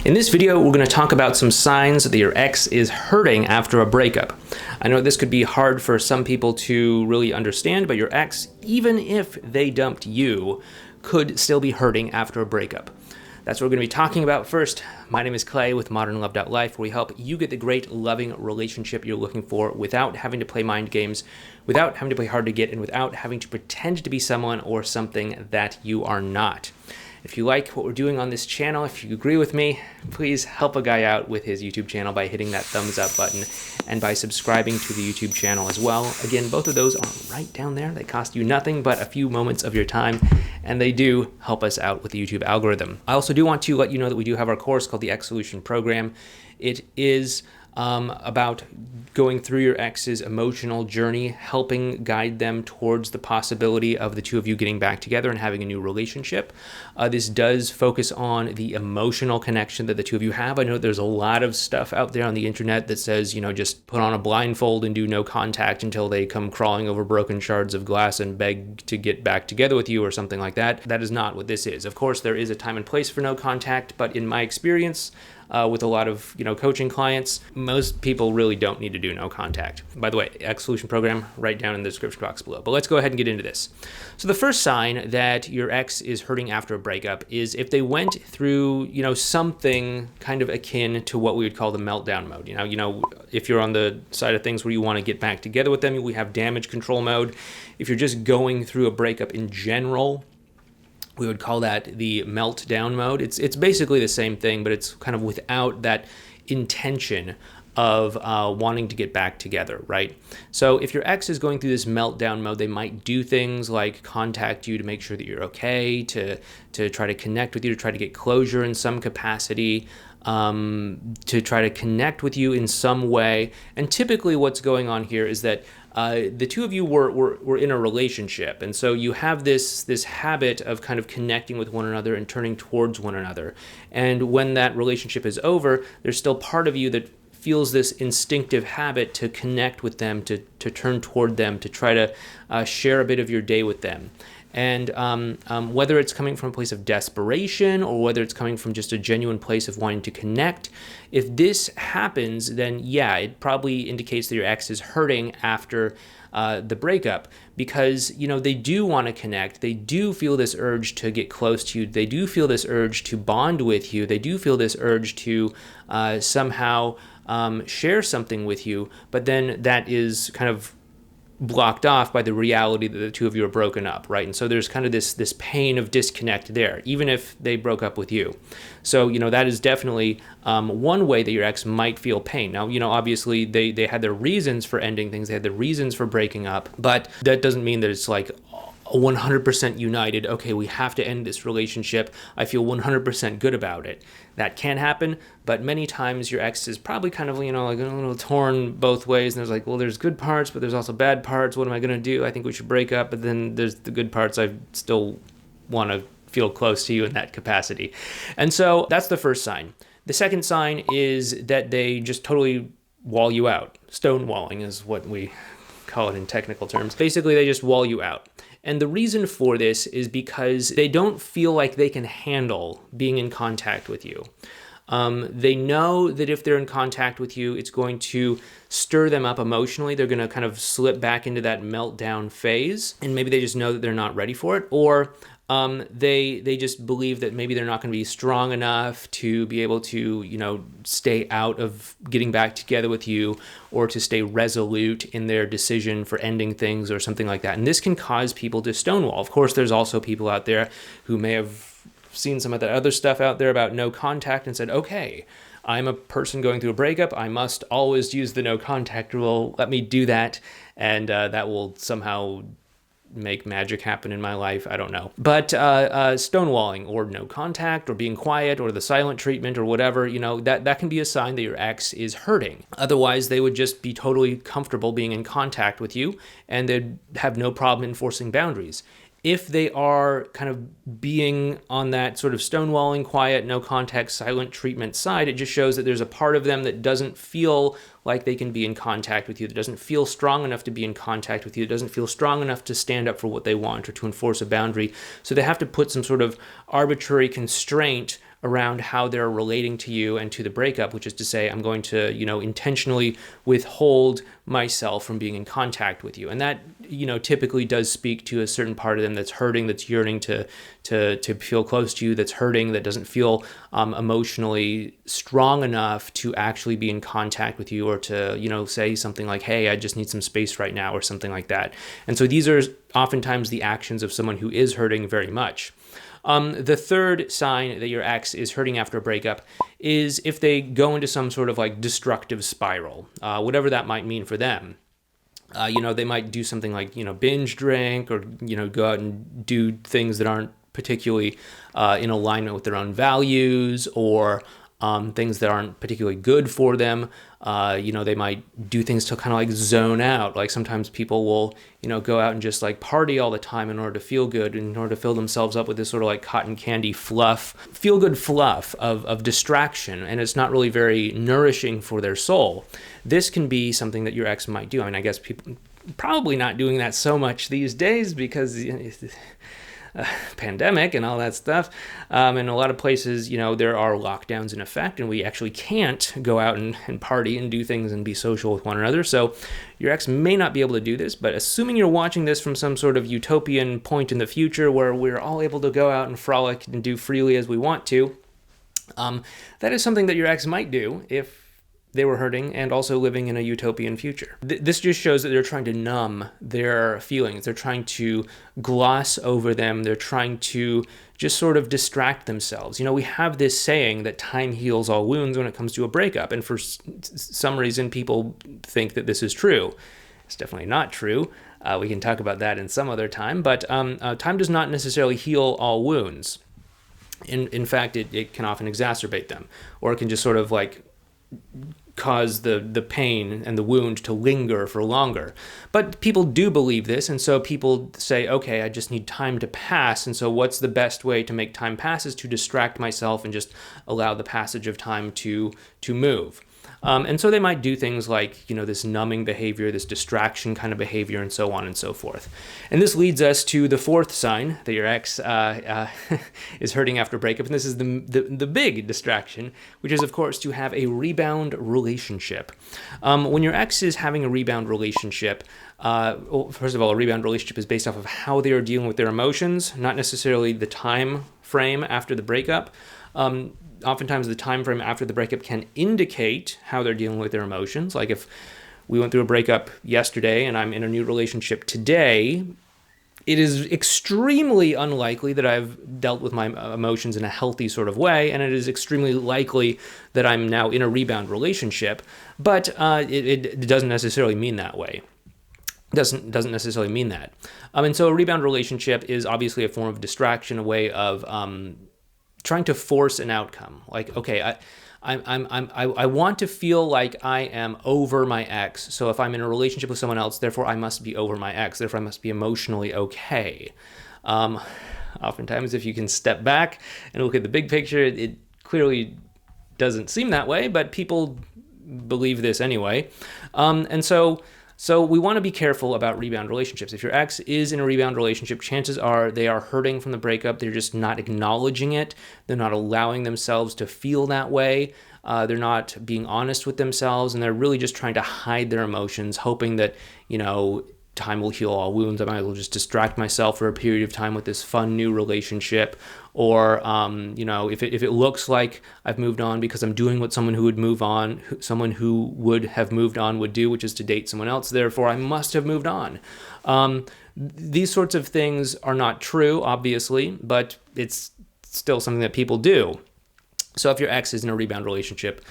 In this video, we're going to talk about some signs that your ex is hurting after a breakup. I know this could be hard for some people to really understand, but your ex, even if they dumped you, could still be hurting after a breakup. That's what we're going to be talking about first. My name is Clay with modernlove.life, where we help you get the great, loving relationship you're looking for without having to play mind games, without having to play hard to get, and without having to pretend to be someone or something that you are not. If you like what we're doing on this channel, if you agree with me, please help a guy out with his YouTube channel by hitting that thumbs up button and by subscribing to the YouTube channel as well. Again, both of those are right down there. They cost you nothing but a few moments of your time, and they do help us out with the YouTube algorithm. I also do want to let you know that we do have our course called the Ex Solution Program. It is about going through your ex's emotional journey, helping guide them towards the possibility of the two of you getting back together and having a new relationship. This does focus on the emotional connection that the two of you have. I know there's a lot of stuff out there on the internet that says, just put on a blindfold and do no contact until they come crawling over broken shards of glass and beg to get back together with you or something like that. That is not what this is. Of course, there is a time and place for no contact, but in my experience, with a lot of coaching clients, most people really don't need to do no contact. By the way, Ex Solution Program right down in the description box below. But let's go ahead and get into this. So the first sign that your ex is hurting after a breakup is if they went through something kind of akin to what we would call the meltdown mode. If you're on the side of things where you want to get back together with them, we have damage control mode. If you're just going through a breakup in general, we would call that the meltdown mode. It's basically the same thing, but it's kind of without that intention of wanting to get back together, right? So if your ex is going through this meltdown mode, they might do things like contact you to make sure that you're okay, to try to connect with you, to try to get closure in some capacity, to try to connect with you in some way. And typically what's going on here is that the two of you were in a relationship, and so you have this habit of kind of connecting with one another and turning towards one another. And when that relationship is over, there's still part of you that feels this instinctive habit to connect with them, to turn toward them, to try to share a bit of your day with them. And whether it's coming from a place of desperation or whether it's coming from just a genuine place of wanting to connect, if this happens, then yeah, it probably indicates that your ex is hurting after the breakup, because they do want to connect. They do feel this urge to get close to you. They do feel this urge to bond with you. They do feel this urge to somehow share something with you, but then that is kind of blocked off by the reality that the two of you are broken up, right? And so there's kind of this pain of disconnect there, even if they broke up with you. So, that is definitely one way that your ex might feel pain. Now, obviously they had their reasons for ending things. They had the reasons for breaking up, but that doesn't mean that it's like 100% united. Okay, we have to end this relationship. I feel 100% good about it. That can happen, but many times your ex is probably kind of, like a little torn both ways. And there's like, well, there's good parts, but there's also bad parts. What am I going to do? I think we should break up. But then there's the good parts. I still want to feel close to you in that capacity. And so that's the first sign. The second sign is that they just totally wall you out. Stonewalling is what we call it in technical terms. Basically, they just wall you out. And the reason for this is because they don't feel like they can handle being in contact with you. They know that if they're in contact with you, it's going to stir them up emotionally. They're going to kind of slip back into that meltdown phase. And maybe they just know that they're not ready for it. Or they just believe that maybe they're not going to be strong enough to be able to, stay out of getting back together with you, or to stay resolute in their decision for ending things or something like that. And this can cause people to stonewall. Of course, there's also people out there who may have seen some of that other stuff out there about no contact and said, okay, I'm a person going through a breakup. I must always use the no contact rule. Let me do that. And that will somehow make magic happen in my life. I don't know. But stonewalling or no contact or being quiet or the silent treatment or whatever, that can be a sign that your ex is hurting. Otherwise, they would just be totally comfortable being in contact with you and they'd have no problem enforcing boundaries. If they are kind of being on that sort of stonewalling, quiet, no contact, silent treatment side, it just shows that there's a part of them that doesn't feel like they can be in contact with you, that doesn't feel strong enough to be in contact with you, that doesn't feel strong enough to stand up for what they want or to enforce a boundary. So they have to put some sort of arbitrary constraint around how they're relating to you and to the breakup, which is to say, I'm going to, intentionally withhold myself from being in contact with you. And that, typically does speak to a certain part of them that's hurting, that's yearning to feel close to you, that's hurting, that doesn't feel emotionally strong enough to actually be in contact with you, or to, say something like, hey, I just need some space right now, or something like that. And so these are oftentimes the actions of someone who is hurting very much. The third sign that your ex is hurting after a breakup is if they go into some sort of like destructive spiral, whatever that might mean for them. They might do something like, binge drink, or, go out and do things that aren't particularly in alignment with their own values, or things that aren't particularly good for them. They might do things to kind of like zone out. Like sometimes people will, go out and just like party all the time in order to feel good, in order to fill themselves up with this sort of like cotton candy fluff, feel good fluff of distraction. And it's not really very nourishing for their soul. This can be something that your ex might do. I mean, I guess people probably not doing that so much these days because pandemic and all that stuff. In a lot of places, there are lockdowns in effect, and we actually can't go out and party and do things and be social with one another. So your ex may not be able to do this, but assuming you're watching this from some sort of utopian point in the future where we're all able to go out and frolic and do freely as we want to, that is something that your ex might do if they were hurting and also living in a utopian future. This just shows that they're trying to numb their feelings. They're trying to gloss over them. They're trying to just sort of distract themselves. We have this saying that time heals all wounds when it comes to a breakup. And for some reason, people think that this is true. It's definitely not true. We can talk about that in some other time. But time does not necessarily heal all wounds. In fact, it can often exacerbate them. Or it can just sort of like cause the pain and the wound to linger for longer. But people do believe this, and so people say, okay, I just need time to pass, and so what's the best way to make time pass is to distract myself and just allow the passage of time to move. And so they might do things like, this numbing behavior, this distraction kind of behavior, and so on and so forth. And this leads us to the fourth sign that your ex is hurting after a breakup. And this is the big distraction, which is, of course, to have a rebound relationship. When your ex is having a rebound relationship, first of all, a rebound relationship is based off of how they are dealing with their emotions, not necessarily the time frame after the breakup. Oftentimes the time frame after the breakup can indicate how they're dealing with their emotions. Like if we went through a breakup yesterday and I'm in a new relationship today, it is extremely unlikely that I've dealt with my emotions in a healthy sort of way, and it is extremely likely that I'm now in a rebound relationship, but it doesn't necessarily mean that way. Doesn't necessarily mean that. And so a rebound relationship is obviously a form of distraction, a way of trying to force an outcome. Like, okay, I want to feel like I am over my ex. So if I'm in a relationship with someone else, therefore I must be over my ex. Therefore I must be emotionally okay. Oftentimes, if you can step back and look at the big picture, it clearly doesn't seem that way, but people believe this anyway. And so we want to be careful about rebound relationships. If your ex is in a rebound relationship, chances are they are hurting from the breakup. They're just not acknowledging it. They're not allowing themselves to feel that way. They're not being honest with themselves, and they're really just trying to hide their emotions, hoping that, time will heal all wounds. I might as well just distract myself for a period of time with this fun new relationship. Or, if it looks like I've moved on because I'm doing what someone who would move on, someone who would have moved on would do, which is to date someone else, therefore I must have moved on. These sorts of things are not true, obviously, but it's still something that people do. So if your ex is in a rebound relationship,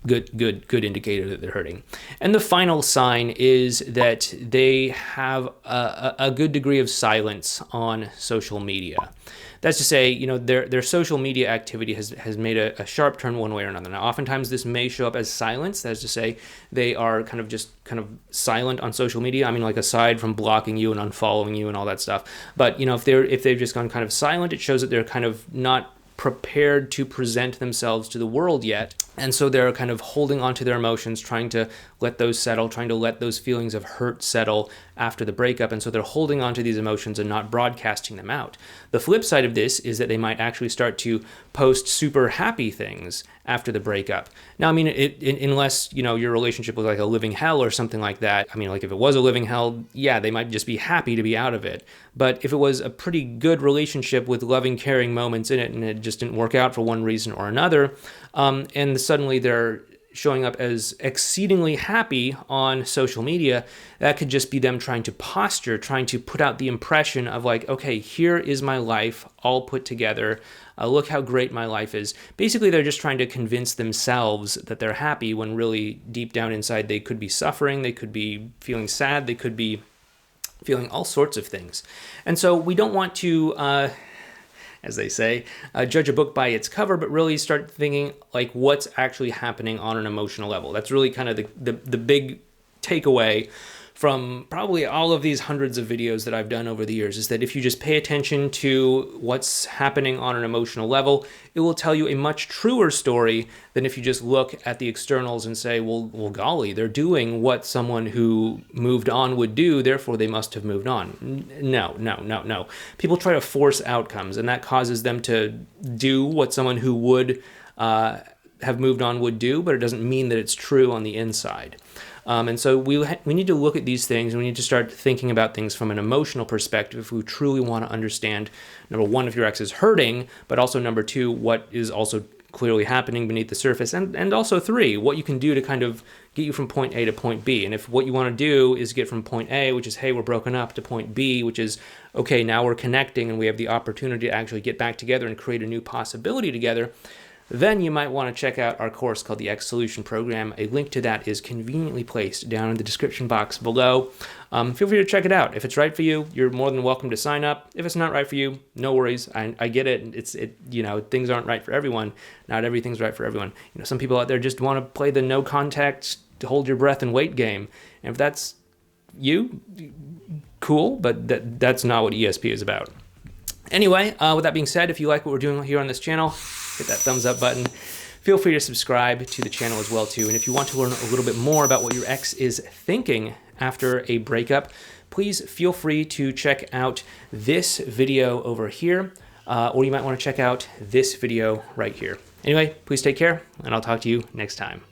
good indicator that they're hurting. And the final sign is that they have a good degree of silence on social media. That's to say, their social media activity has made a sharp turn one way or another. Now, oftentimes this may show up as silence. That is to say, they are kind of silent on social media. I mean, like aside from blocking you and unfollowing you and all that stuff. But if they've just gone kind of silent, it shows that they're kind of not prepared to present themselves to the world yet. And so they're kind of holding on to their emotions, trying to let those settle, trying to let those feelings of hurt settle, after the breakup, and so they're holding on to these emotions and not broadcasting them out. The flip side of this is that they might actually start to post super happy things after the breakup. Now, I mean, unless, you know, your relationship was like a living hell or something like that. I mean, like if it was a living hell, yeah, they might just be happy to be out of it. But if it was a pretty good relationship with loving, caring moments in it, and it just didn't work out for one reason or another, and suddenly they're showing up as exceedingly happy on social media, that could just be them trying to posture, trying to put out the impression of like, okay, here is my life all put together. Look how great my life is. Basically, they're just trying to convince themselves that they're happy when really deep down inside they could be suffering, they could be feeling sad, they could be feeling all sorts of things. And so we don't want to, as they say, judge a book by its cover, but really start thinking like what's actually happening on an emotional level. That's really kind of the big takeaway from probably all of these hundreds of videos that I've done over the years, is that if you just pay attention to what's happening on an emotional level, it will tell you a much truer story than if you just look at the externals and say, well, golly, they're doing what someone who moved on would do, therefore they must have moved on. No. People try to force outcomes, and that causes them to do what someone who would have moved on would do, but it doesn't mean that it's true on the inside. And so we need to look at these things, and we need to start thinking about things from an emotional perspective if we truly want to understand, number one, if your ex is hurting, but also number two, what is also clearly happening beneath the surface, and also three, what you can do to kind of get you from point A to point B. And if what you want to do is get from point A, which is, hey, we're broken up, to point B, which is, okay, now we're connecting and we have the opportunity to actually get back together and create a new possibility together, then you might want to check out our course called the X Solution Program. A link to that is conveniently placed down in the description box below. Feel free to check it out. If it's right for you, you're more than welcome to sign up. If it's not right for you, no worries. I get it. You know, things aren't right for everyone. Not everything's right for everyone. You know, some people out there just want to play the no contact, hold your breath and wait game. And if that's you, cool, but that's not what ESP is about. Anyway, with that being said, if you like what we're doing here on this channel, hit that thumbs up button. Feel free to subscribe to the channel as well too. And if you want to learn a little bit more about what your ex is thinking after a breakup, please feel free to check out this video over here, or you might want to check out this video right here. Anyway, please take care, and I'll talk to you next time.